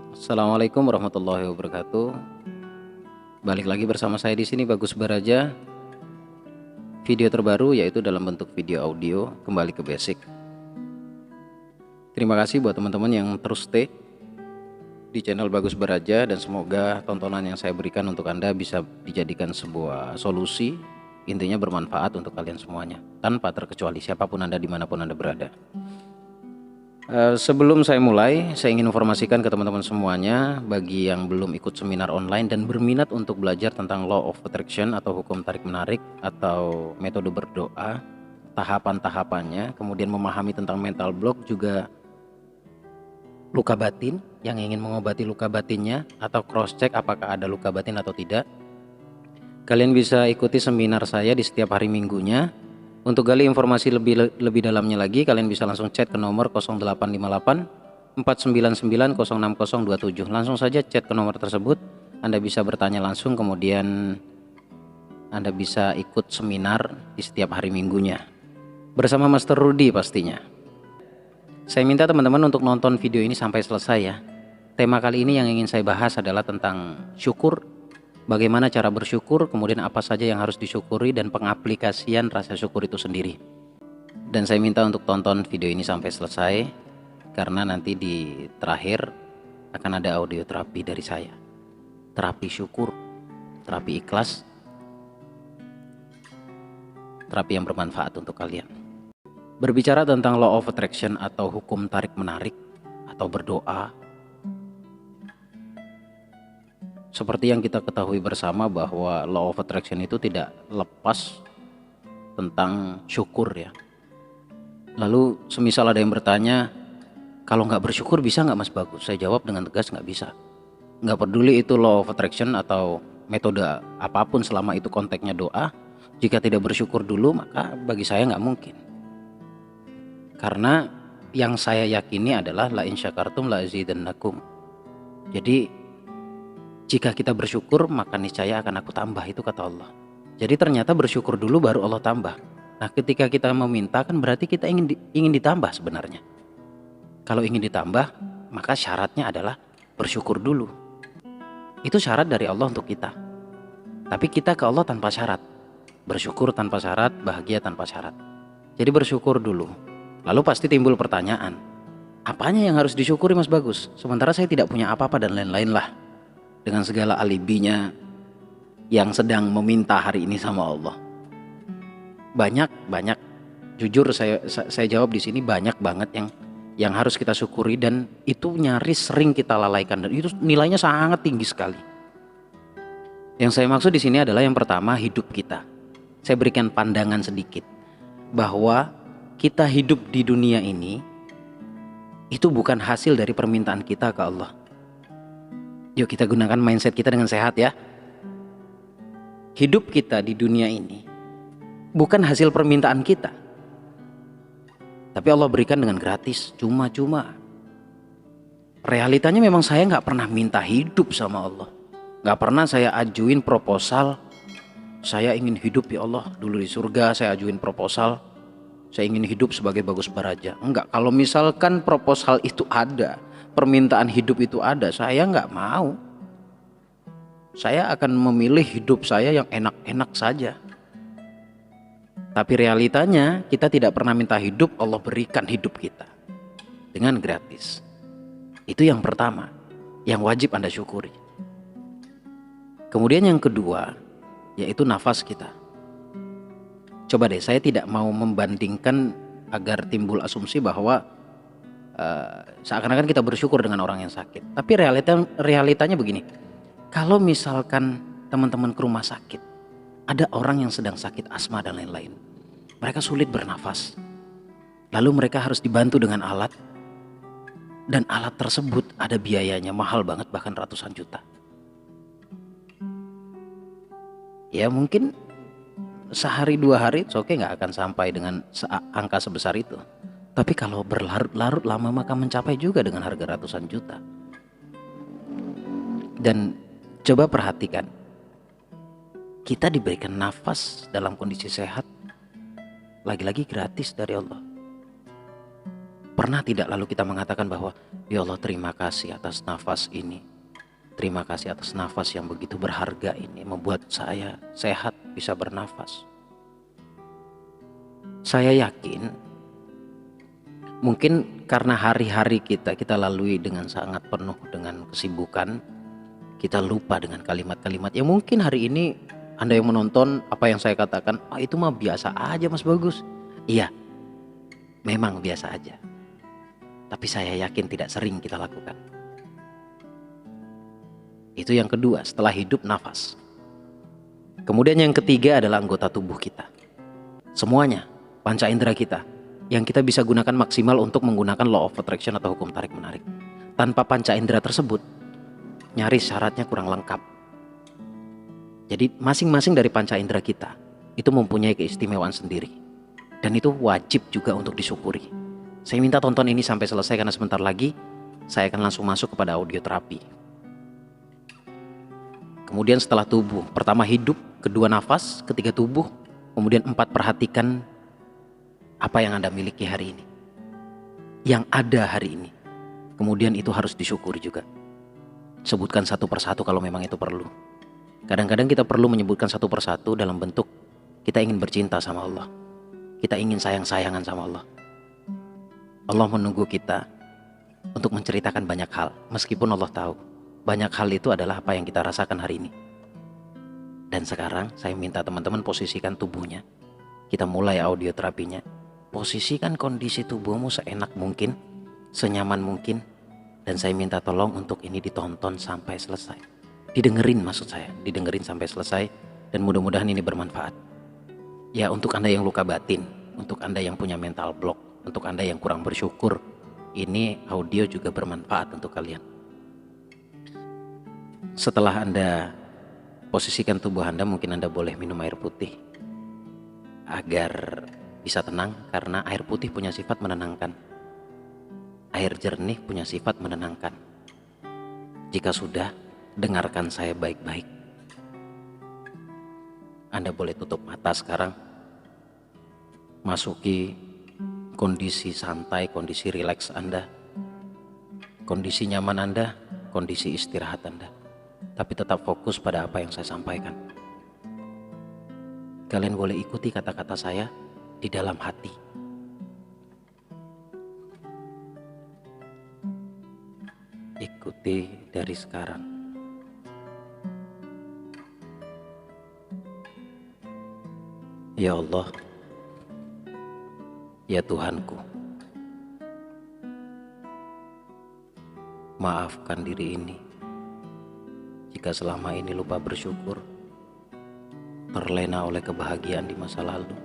Assalamualaikum warahmatullahi wabarakatuh. Balik lagi bersama saya di sini Bagus Baraja. Video terbaru yaitu dalam bentuk video audio, kembali ke basic. Terima kasih buat teman-teman yang terus stay di channel Bagus Baraja, dan semoga tontonan yang saya berikan untuk Anda bisa dijadikan sebuah solusi, intinya bermanfaat untuk kalian semuanya, tanpa terkecuali siapapun Anda dimanapun Anda berada. Sebelum saya mulai, saya ingin informasikan ke teman-teman semuanya, bagi yang belum ikut seminar online dan berminat untuk belajar tentang Law of Attraction atau hukum tarik menarik atau metode berdoa, tahapan-tahapannya, kemudian memahami tentang mental block, juga luka batin, yang ingin mengobati luka batinnya atau cross check apakah ada luka batin atau tidak, kalian bisa ikuti seminar saya di setiap hari minggunya. Untuk gali informasi lebih dalamnya lagi, kalian bisa langsung chat ke nomor 0858 499 06027. Langsung saja chat ke nomor tersebut. Anda bisa bertanya langsung, kemudian Anda bisa ikut seminar di setiap hari minggunya bersama Master Rudy pastinya. Saya minta teman-teman untuk nonton video ini sampai selesai ya. Tema kali ini yang ingin saya bahas adalah tentang syukur. Bagaimana cara bersyukur, kemudian apa saja yang harus disyukuri, dan pengaplikasian rasa syukur itu sendiri. Dan saya minta untuk tonton video ini sampai selesai, karena nanti di terakhir akan ada audio terapi dari saya. Terapi syukur, terapi ikhlas, terapi yang bermanfaat untuk kalian. Berbicara tentang Law of Attraction atau hukum tarik menarik atau berdoa, seperti yang kita ketahui bersama bahwa Law of Attraction itu tidak lepas tentang syukur ya. Lalu semisal ada yang bertanya, kalau nggak bersyukur bisa nggak Mas Bagus? Saya jawab dengan tegas, nggak bisa. Nggak peduli itu Law of Attraction atau metode apapun, selama itu konteksnya doa. Jika tidak bersyukur dulu, maka bagi saya nggak mungkin. Karena yang saya yakini adalah la in syakartum la azidannakum. Jadi jika kita bersyukur, maka niscaya akan aku tambah, itu kata Allah. Jadi ternyata bersyukur dulu baru Allah tambah. Nah, ketika kita meminta kan berarti kita ingin ditambah sebenarnya. Kalau ingin ditambah, maka syaratnya adalah bersyukur dulu. Itu syarat dari Allah untuk kita. Tapi kita ke Allah tanpa syarat. Bersyukur tanpa syarat, bahagia tanpa syarat. Jadi bersyukur dulu. Lalu pasti timbul pertanyaan, apanya yang harus disyukuri Mas Bagus? Sementara saya tidak punya apa-apa dan lain-lain lah. Dengan segala alibinya yang sedang meminta hari ini sama Allah. Banyak, jujur saya jawab di sini, banyak banget yang harus kita syukuri, dan itu nyaris sering kita lalaikan, dan itu nilainya sangat tinggi sekali. Yang saya maksud di sini adalah yang pertama, hidup kita. Saya berikan pandangan sedikit bahwa kita hidup di dunia ini itu bukan hasil dari permintaan kita ke Allah. Yuk kita gunakan mindset kita dengan sehat ya. Hidup kita di dunia ini bukan hasil permintaan kita, tapi Allah berikan dengan gratis, cuma-cuma. Realitanya memang saya nggak pernah minta hidup sama Allah. Nggak pernah saya ajuin proposal, saya ingin hidup ya Allah, dulu di surga saya ajuin proposal, saya ingin hidup sebagai Bagus Baraja. Enggak, kalau misalkan proposal itu ada, permintaan hidup itu ada, saya nggak mau. Saya akan memilih hidup saya yang enak-enak saja. Tapi realitanya kita tidak pernah minta hidup, Allah berikan hidup kita dengan gratis. Itu yang pertama, yang wajib Anda syukuri. Kemudian yang kedua, yaitu nafas kita. Coba deh, saya tidak mau membandingkan agar timbul asumsi bahwa seakan-akan kita bersyukur dengan orang yang sakit. Tapi realitanya begini. Kalau misalkan teman-teman ke rumah sakit, ada orang yang sedang sakit asma dan lain-lain. Mereka sulit bernafas. Lalu mereka harus dibantu dengan alat. Dan alat tersebut ada biayanya, mahal banget, bahkan ratusan juta. Ya mungkin sehari dua hari oke, nggak akan sampai dengan angka sebesar itu. Tapi kalau berlarut-larut lama, maka mencapai juga dengan harga ratusan juta. Dan coba perhatikan, kita diberikan nafas dalam kondisi sehat, lagi-lagi gratis dari Allah. Pernah tidak lalu kita mengatakan bahwa, ya Allah terima kasih atas nafas ini. Terima kasih atas nafas yang begitu berharga ini, membuat saya sehat bisa bernafas. Saya yakin mungkin karena hari-hari kita lalui dengan sangat penuh dengan kesibukan, kita lupa dengan kalimat-kalimat yang mungkin hari ini Anda yang menonton apa yang saya katakan, itu mah biasa aja Mas Bagus. Iya, memang biasa aja. Tapi saya yakin tidak sering kita lakukan. Itu yang kedua, setelah hidup nafas. Kemudian yang ketiga adalah anggota tubuh kita. Semuanya, panca indera kita, yang kita bisa gunakan maksimal untuk menggunakan law of attraction atau hukum tarik menarik. Tanpa panca indera tersebut, nyaris syaratnya kurang lengkap. Jadi masing-masing dari panca indera kita itu mempunyai keistimewaan sendiri. Dan itu wajib juga untuk disyukuri. Saya minta tonton ini sampai selesai karena sebentar lagi saya akan langsung masuk kepada audioterapi. Kemudian setelah tubuh, pertama hidup, kedua nafas, ketiga tubuh, kemudian 4 perhatikan apa yang Anda miliki hari ini. Yang ada hari ini. Kemudian itu harus disyukuri juga. Sebutkan satu persatu kalau memang itu perlu. Kadang-kadang kita perlu menyebutkan satu persatu dalam bentuk kita ingin bercinta sama Allah. Kita ingin sayang-sayangan sama Allah. Allah menunggu kita untuk menceritakan banyak hal, meskipun Allah tahu banyak hal itu adalah apa yang kita rasakan hari ini. Dan sekarang saya minta teman-teman posisikan tubuhnya. Kita mulai audioterapinya. Posisikan kondisi tubuhmu seenak mungkin, senyaman mungkin. Dan saya minta tolong untuk ini ditonton sampai selesai. Didengerin maksud saya, didengerin sampai selesai. Dan mudah-mudahan ini bermanfaat. Ya, untuk Anda yang luka batin, untuk Anda yang punya mental block, untuk Anda yang kurang bersyukur, ini audio juga bermanfaat untuk kalian. Setelah Anda posisikan tubuh Anda, mungkin Anda boleh minum air putih agar bisa tenang, karena air putih punya sifat menenangkan. Air jernih punya sifat menenangkan. Jika sudah, dengarkan saya baik-baik. Anda boleh tutup mata sekarang. Masuki kondisi santai, kondisi rileks Anda, kondisi nyaman Anda, kondisi istirahat Anda. Tapi tetap fokus pada apa yang saya sampaikan. Kalian boleh ikuti kata-kata saya di dalam hati. Ikuti dari sekarang. Ya Allah, ya Tuhanku, maafkan diri ini jika selama ini lupa bersyukur, terlena oleh kebahagiaan di masa lalu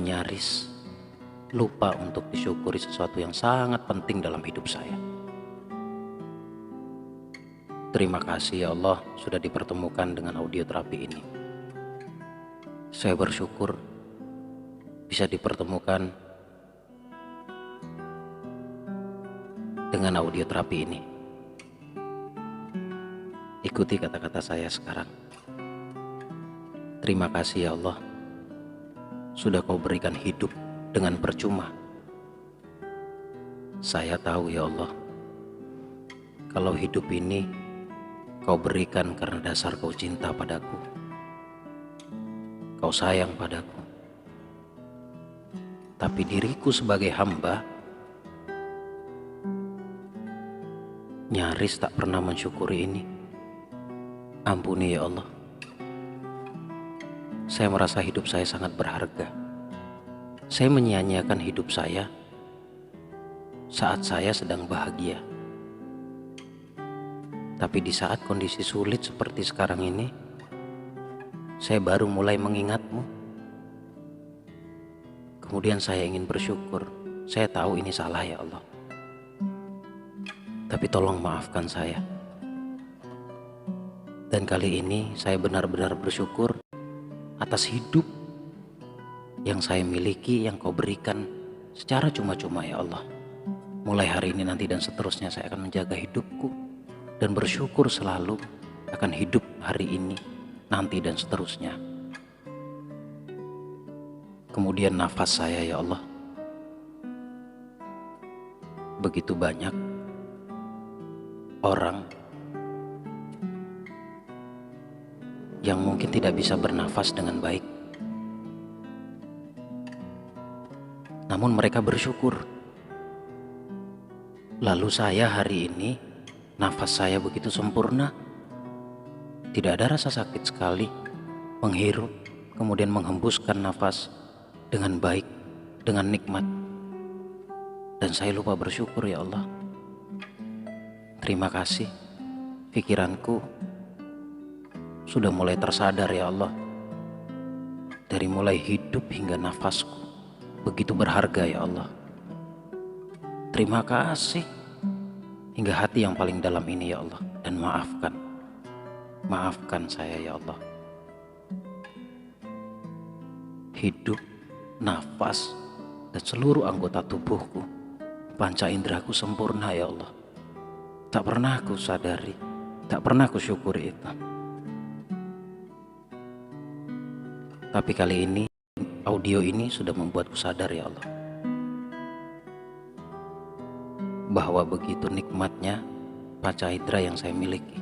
nyaris lupa untuk disyukuri sesuatu yang sangat penting dalam hidup saya. Terima kasih ya Allah sudah dipertemukan dengan audioterapi ini. Saya bersyukur bisa dipertemukan dengan audioterapi ini. Ikuti kata-kata saya sekarang. Terima kasih ya Allah, sudah Kau berikan hidup dengan percuma. Saya tahu ya Allah, kalau hidup ini Kau berikan karena dasar Kau cinta padaku. Kau sayang padaku. Tapi diriku sebagai hamba nyaris tak pernah mensyukuri ini. Ampuni ya Allah. Saya merasa hidup saya sangat berharga. Saya menyia-nyiakan hidup saya saat saya sedang bahagia. Tapi di saat kondisi sulit seperti sekarang ini, saya baru mulai mengingat-Mu. Kemudian saya ingin bersyukur. Saya tahu ini salah ya Allah. Tapi tolong maafkan saya. Dan kali ini saya benar-benar bersyukur atas hidup yang saya miliki, yang Kau berikan secara cuma-cuma ya Allah. Mulai hari ini nanti dan seterusnya saya akan menjaga hidupku dan bersyukur selalu akan hidup hari ini, nanti dan seterusnya. Kemudian nafas saya ya Allah. begitu banyak orang yang mungkin tidak bisa bernafas dengan baik, namun mereka bersyukur. Lalu saya hari ini, nafas saya begitu sempurna, tidak ada rasa sakit sekali, menghirup, kemudian menghembuskan nafas dengan baik, dengan nikmat. Dan saya lupa bersyukur, ya Allah. Terima kasih, pikiranku sudah mulai tersadar, ya Allah. Dari mulai hidup hingga nafasku begitu berharga, ya Allah. Terima kasih hingga hati yang paling dalam ini, ya Allah. Dan maafkan saya, ya Allah. Hidup, nafas, dan seluruh anggota tubuhku, panca inderaku sempurna, ya Allah. Tak pernah aku sadari, tak pernah aku syukuri itu. Tapi kali ini, audio ini sudah membuatku sadar, ya Allah, bahwa begitu nikmatnya panca indera yang saya miliki.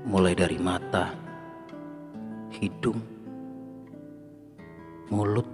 Mulai dari mata, hidung, mulut,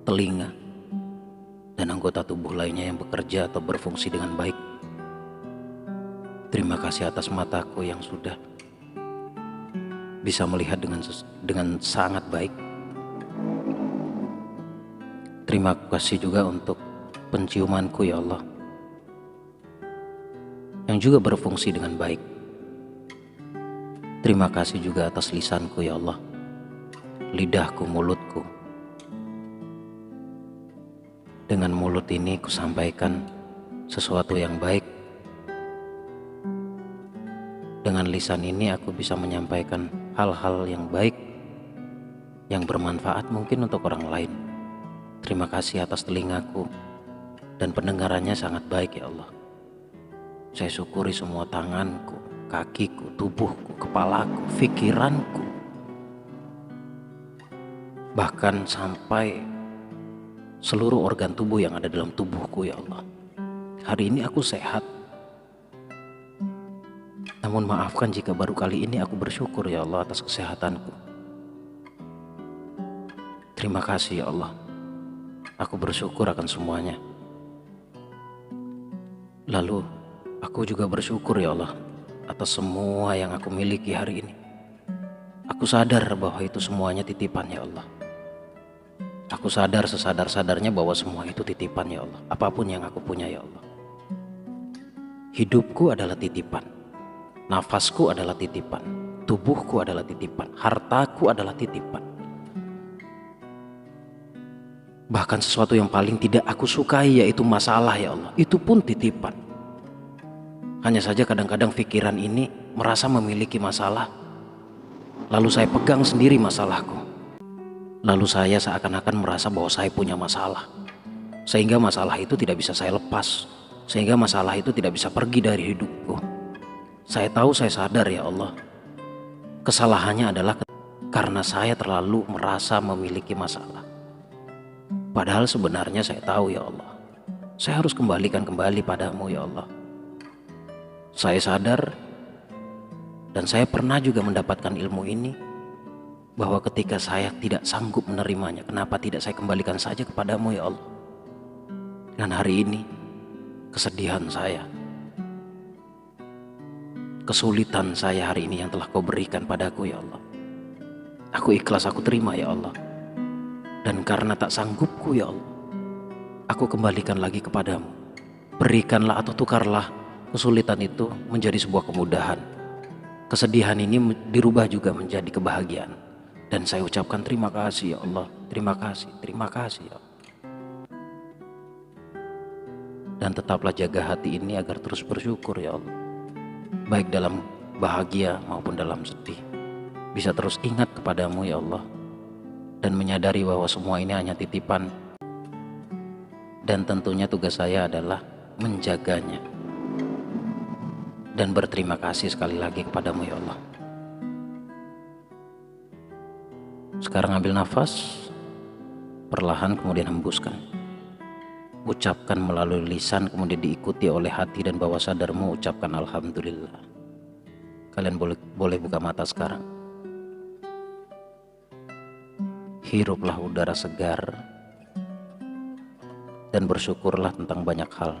telinga, dan anggota tubuh lainnya yang bekerja atau berfungsi dengan baik. Terima kasih atas mataku yang sudah bisa melihat dengan sangat baik. Terima kasih juga untuk penciumanku, ya Allah, yang juga berfungsi dengan baik. Terima kasih juga atas lisanku, ya Allah, lidahku, mulutku. Dengan mulut ini ku sampaikan sesuatu yang baik. Dengan lisan ini aku bisa menyampaikan hal-hal yang baik, yang bermanfaat mungkin untuk orang lain. Terima kasih atas telingaku, dan pendengarannya sangat baik, ya Allah. Saya syukuri semua tanganku, kakiku, tubuhku, kepalaku, pikiranku, bahkan sampai seluruh organ tubuh yang ada dalam tubuhku, ya Allah. Hari ini aku sehat. Namun maafkan jika baru kali ini aku bersyukur, ya Allah, atas kesehatanku. Terima kasih, ya Allah. Aku bersyukur akan semuanya. Lalu aku juga bersyukur, ya Allah, atas semua yang aku miliki hari ini. Aku sadar bahwa itu semuanya titipan, ya Allah. Aku sadar sesadar-sadarnya bahwa semua itu titipan, ya Allah. Apapun yang aku punya, ya Allah. Hidupku adalah titipan, nafasku adalah titipan, tubuhku adalah titipan, hartaku adalah titipan. Bahkan sesuatu yang paling tidak aku sukai, yaitu masalah, ya Allah, itu pun titipan. Hanya saja kadang-kadang pikiran ini merasa memiliki masalah, lalu saya pegang sendiri masalahku. Lalu saya seakan-akan merasa bahwa saya punya masalah, sehingga masalah itu tidak bisa saya lepas, sehingga masalah itu tidak bisa pergi dari hidupku. Saya tahu, saya sadar, ya Allah, kesalahannya adalah karena saya terlalu merasa memiliki masalah. Padahal sebenarnya saya tahu, ya Allah, saya harus kembalikan kembali padamu, ya Allah. Saya sadar, dan saya pernah juga mendapatkan ilmu ini, bahwa ketika saya tidak sanggup menerimanya, kenapa tidak saya kembalikan saja kepadamu, ya Allah. Dan hari ini, kesedihan saya, kesulitan saya hari ini yang telah kau berikan padaku, ya Allah, aku ikhlas, aku terima, ya Allah. Dan karena tak sanggupku, ya Allah, aku kembalikan lagi kepadamu. Berikanlah atau tukarlah kesulitan itu menjadi sebuah kemudahan. Kesedihan ini dirubah juga menjadi kebahagiaan. Dan saya ucapkan terima kasih, ya Allah. Terima kasih, ya Allah. Dan tetaplah jaga hati ini agar terus bersyukur, ya Allah, baik dalam bahagia maupun dalam sedih. Bisa terus ingat kepadamu, ya Allah, dan menyadari bahwa semua ini hanya titipan. Dan tentunya tugas saya adalah menjaganya. Dan berterima kasih sekali lagi kepadamu, ya Allah. Sekarang ambil nafas, perlahan kemudian hembuskan. ucapkan melalui lisan, kemudian diikuti oleh hati dan bawah sadarmu, ucapkan alhamdulillah. Kalian boleh buka mata sekarang. Hiruplah udara segar dan bersyukurlah tentang banyak hal.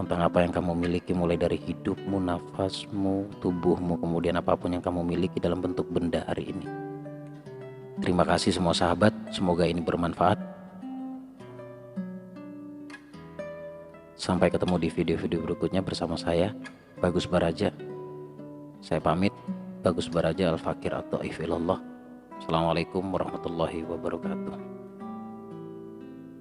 Tentang apa yang kamu miliki, mulai dari hidupmu, nafasmu, tubuhmu, kemudian apapun yang kamu miliki dalam bentuk benda hari ini. Terima kasih semua sahabat, semoga ini bermanfaat. Sampai ketemu di video-video berikutnya bersama saya, Bagus Baraja. Saya pamit, Bagus Baraja, Al-Fakir At-Taif Ilallah. Assalamualaikum warahmatullahi wabarakatuh.